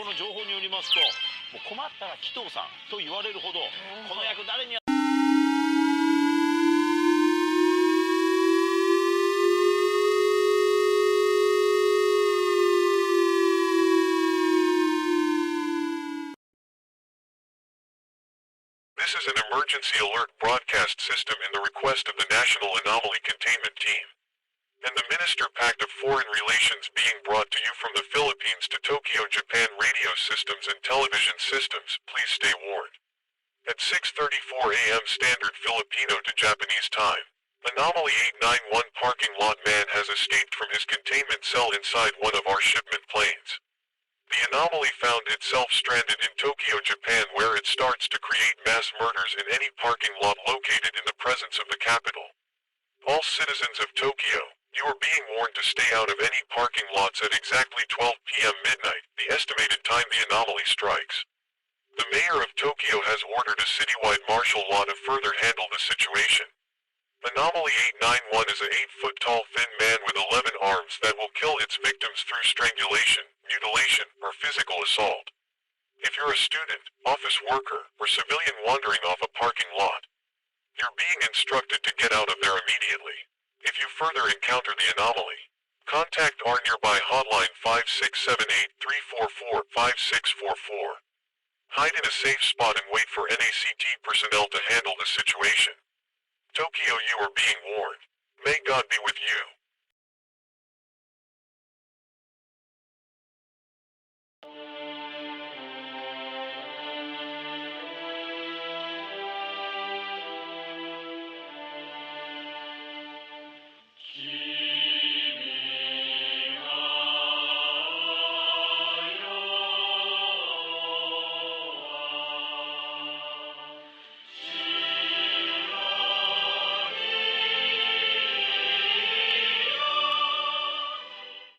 この情報によりますと、もう困ったら紀藤さんと言われるほど、この役誰にやThis is an emergency alert broadcast system in the request of the National Anomaly Containment Team, and the Minister Pact of Foreign Relations being brought to you from the Philippines to Tokyo, Japan. Radio systems and television systems, please stay warned. At 6:34 a.m. Standard Filipino to Japanese time, Anomaly 891 parking lot man has escaped from his containment cell inside one of our shipment planes. The anomaly found itself stranded in Tokyo, Japan, where it starts to create mass murders in any parking lot located in the presence of the capital. All citizens of Tokyo, you are being warned to stay out of any parking lots at exactly 12 p.m. midnight, the estimated time the anomaly strikes. The mayor of Tokyo has ordered a citywide martial law to further handle the situation. Anomaly 891 is a 8-foot-tall thin man with 11 arms that will kill its victims through strangulation, mutilation, or physical assault. If you're a student, office worker, or civilian wandering off a parking lot, you're being instructed to get out of there immediately. If you further encounter the anomaly, contact our nearby hotline 5678-344-5644. Hide in a safe spot and wait for NACT personnel to handle the situation. Tokyo, you are being warned. May God be with you.